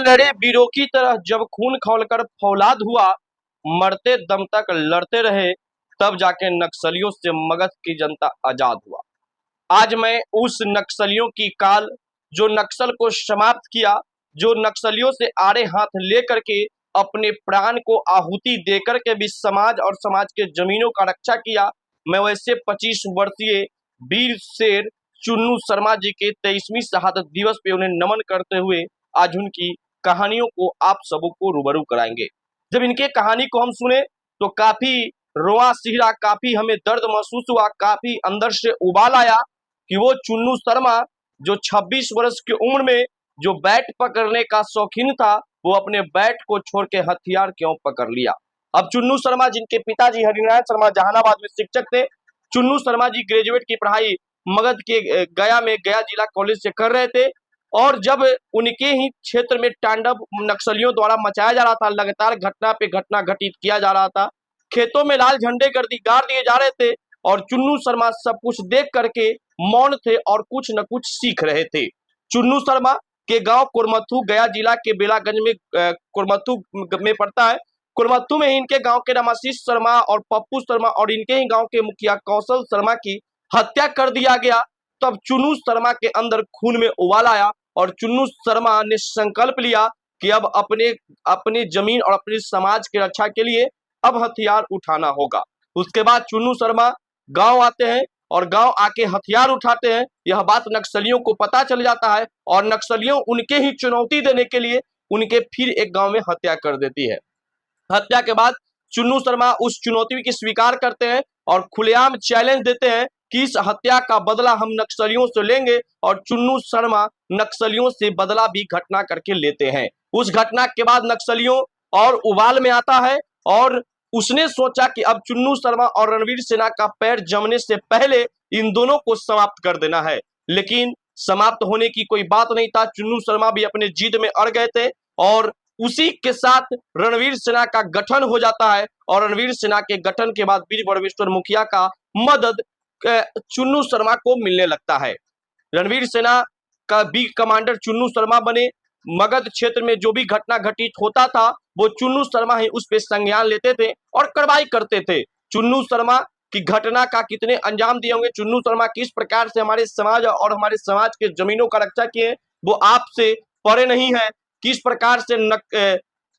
लड़े वीरों की तरह जब खून खौलकर फौलाद हुआ, मरते दम तक लड़ते रहे, तब जाके नक्सलियों से मगध की जनता आजाद हुआ। आज मैं उस नक्सलियों की काल, जो नक्सल को समाप्त किया, जो नक्सलियों से आड़े हाथ लेकर के अपने प्राण को आहुति देकर के भी समाज और समाज के जमीनों का रक्षा किया, मैं वैसे 25 वर्षीय वीर शेर चुन्नू शर्मा जी के 23वीं शहादत दिवस पे उन्हें नमन करते हुए आज उनकी कहानियों को आप सबों को रूबरू कराएंगे। जब इनके कहानी को हम सुने तो काफी रोआ सिहरा, काफी हमें दर्द महसूस हुआ, काफी अंदर से उबाल आया कि वो चुन्नू शर्मा जो 26 वर्ष की उम्र में जो बैट पकड़ने का शौकीन था, वो अपने बैट को छोड़ के हथियार क्यों पकड़ लिया। अब चुन्नू शर्मा, जिनके पिताजी हरिनारायण शर्मा जहानाबाद में शिक्षक थे, चुन्नू शर्मा जी ग्रेजुएट की पढ़ाई मगध के गया जिला कॉलेज से कर रहे थे, और जब उनके ही क्षेत्र में तांडव नक्सलियों द्वारा मचाया जा रहा था, लगातार घटना पे घटना घटित किया जा रहा था, खेतों में लाल झंडे गाड़ दिए जा रहे थे, और चुन्नू शर्मा सब कुछ देख करके मौन थे और कुछ न कुछ सीख रहे थे। चुन्नू शर्मा के गांव कुरमथू गया जिला के बेलागंज में कुरमथू में पड़ता है। कुरमथू में ही इनके गांव के रामाशीष शर्मा और पप्पू शर्मा और इनके ही गांव के मुखिया कौशल शर्मा की हत्या कर दिया गया। तब चुन्नू शर्मा के अंदर खून में उबाल आया और चुन्नू शर्मा ने संकल्प लिया कि अब अपने जमीन और अपने समाज की रक्षा के लिए अब हथियार उठाना होगा। उसके बाद चुन्नू शर्मा गांव आते हैं और गांव आके हथियार उठाते हैं। यह बात नक्सलियों को पता चल जाता है और नक्सलियों उनके ही चुनौती देने के लिए उनके फिर एक गांव में हत्या कर देती है। हत्या के बाद चुन्नू शर्मा उस चुनौती की स्वीकार करते हैं और खुलेआम चैलेंज देते हैं कि इस हत्या का बदला हम नक्सलियों से लेंगे, और चुन्नू शर्मा नक्सलियों से बदला भी घटना करके लेते हैं। उस घटना के बाद नक्सलियों और उबाल में आता है और उसने सोचा कि अब चुन्नू शर्मा और रणवीर सेना का पैर जमने से पहले इन दोनों को समाप्त कर देना है, लेकिन समाप्त होने की कोई बात नहीं था। चुन्नू शर्मा भी अपने जिद में अड़ गए थे और उसी के साथ रणवीर सेना का गठन हो जाता है, और रणवीर सेना के गठन के बाद वीर बड़वेश्वर मुखिया का मदद चुन्नू शर्मा को मिलने लगता है। रणवीर सेना का बी कमांडर चुन्नू शर्मा बने। मगध क्षेत्र में जो भी घटना घटित होता था वो चुन्नू शर्मा ही उस पे संज्ञान लेते थे और कार्रवाई करते थे। चुन्नू शर्मा की घटना का कितने अंजाम दिए होंगे, चुन्नू शर्मा किस प्रकार से हमारे समाज और हमारे समाज के जमीनों का रक्षा किए, वो आपसे परे नहीं है। किस प्रकार से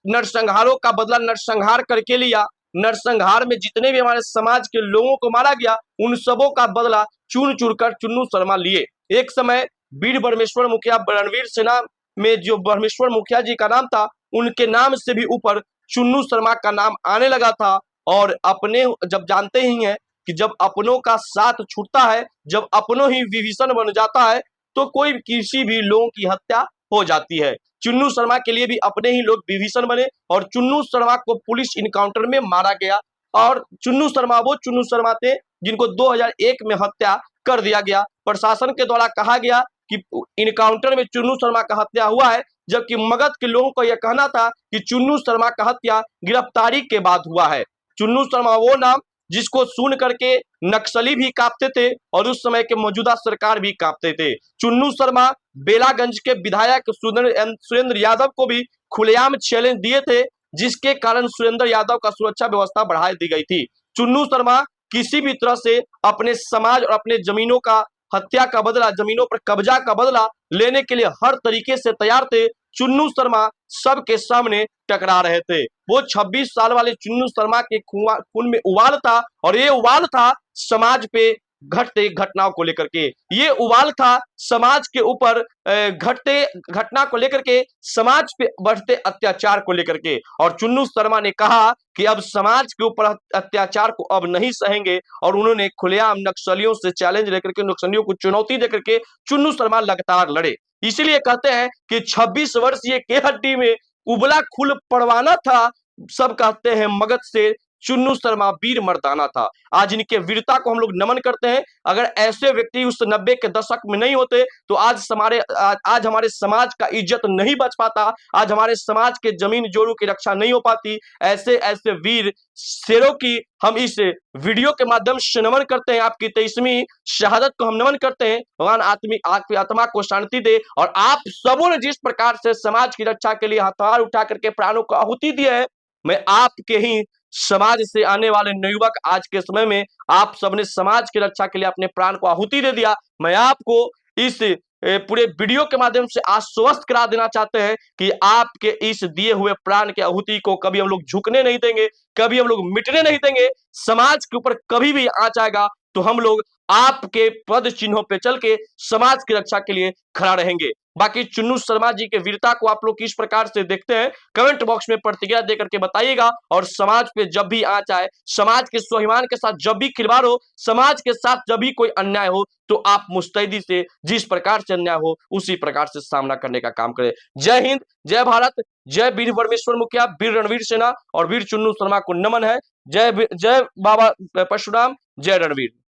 नरसंहारों का बदला नरसंहार करके लिया, नरसंहार में जितने भी हमारे समाज के लोगों को मारा गया उन सबों का बदला चूर चूर कर चुन्नू शर्मा लिए। एक समय वीर ब्रह्मेश्वर मुखिया रणवीर सेना में जो ब्रह्मेश्वर मुखिया जी का नाम था, उनके नाम से भी ऊपर चुन्नू शर्मा का नाम आने लगा था। और अपने जब जानते ही हैं कि जब अपनों का साथ छूटता है, जब अपनों ही विभीषण बन जाता है, तो कोई किसी भी लोगों की हत्या हो जाती है। चुन्नू शर्मा के लिए भी अपने ही लोग विभीषण बने और चुन्नू शर्मा को पुलिस इनकाउंटर में मारा गया। और चुन्नू शर्मा थे जिनको 2001 में हत्या कर दिया गया। प्रशासन के द्वारा कहा गया कि इनकाउंटर में चुन्नू शर्मा का हत्या हुआ है, जबकि मगध के लोगों का यह कहना था कि चुन्नू शर्मा का हत्या गिरफ्तारी के बाद हुआ है। चुन्नू शर्मा वो नाम जिसको सुन करके नक्सली भी कांपते थे और उस समय के मौजूदा सरकार भी कांपते थे। चुन्नू शर्मा बेलागंज के विधायक सुरेंद्र यादव को भी खुलेआम चैलेंज दिए थे, जिसके कारण सुरेंद्र यादव का सुरक्षा व्यवस्था बढ़ा दी गई थी। चुन्नू शर्मा किसी भी तरह से अपने समाज और अपने जमीनों का हत्या का बदला, जमीनों पर कब्जा का बदला लेने के लिए हर तरीके से तैयार थे। चुन्नू शर्मा सबके सामने टकरा रहे थे। वो 26 साल वाले चुन्नू शर्मा के खून में उबाल था, और ये उबाल था समाज पे घटते घटनाओं को लेकर के, ये उबाल था समाज के ऊपर घटते घटना को लेकर के, समाज पे बढ़ते अत्याचार को लेकर के। और चुन्नू शर्मा ने कहा कि अब समाज के ऊपर अत्याचार को अब नहीं सहेंगे, और उन्होंने खुलेआम नक्सलियों से चैलेंज लेकर के, नक्सलियों को चुनौती देकर के चुन्नू शर्मा लगातार लड़े। इसीलिए कहते हैं कि 26 वर्षीय के हड्डी में उबला खून पड़वाना था। सब कहते हैं मगध से चुन्नू शर्मा वीर मर्दाना था। आज इनके वीरता को हम लोग नमन करते हैं। अगर ऐसे व्यक्ति उस 90 के दशक में नहीं होते तो आज हमारे समाज का इज्जत नहीं बच पाता, आज हमारे समाज के जमीन जोरू की रक्षा नहीं हो पाती। ऐसे ऐसे वीर शेरों की हम इस वीडियो के माध्यम से नमन करते हैं। आपकी 23वीं शहादत को हम नमन करते हैं। भगवान आपकी आत्मा को शांति दे। और आप सबों ने जिस प्रकार से समाज की रक्षा के लिए हथियार उठा करके प्राणों को आहुति दिए है, मैं आपके ही समाज से आने वाले नवयुवक आज के समय में आप सबने समाज की रक्षा के लिए अपने प्राण को आहुति दे दिया। मैं आपको इस पूरे वीडियो के माध्यम से आश्वस्त करा देना चाहते हैं कि आपके इस दिए हुए प्राण के आहुति को कभी हम लोग झुकने नहीं देंगे, कभी हम लोग मिटने नहीं देंगे। समाज के ऊपर कभी भी आंच आएगा तो हम लोग आपके पद चिन्हों पे चल के समाज की रक्षा के लिए खड़ा रहेंगे। बाकी चुन्नू शर्मा जी के वीरता को आप लोग किस प्रकार से देखते हैं, कमेंट बॉक्स में प्रतिक्रिया देकर के बताइएगा। और समाज पे जब भी आंच आए, समाज के स्वाभिमान के साथ जब भी खिलवाड़ हो, समाज के साथ जब भी कोई अन्याय हो, तो आप मुस्तैदी से जिस प्रकार से अन्याय हो उसी प्रकार से सामना करने का काम करें। जय हिंद, जय भारत, जय वीर परमेश्वर मुखिया, वीर रणवीर सेना और वीर चुन्नू शर्मा को नमन है। जय बाबा परशुराम, जय रणवीर।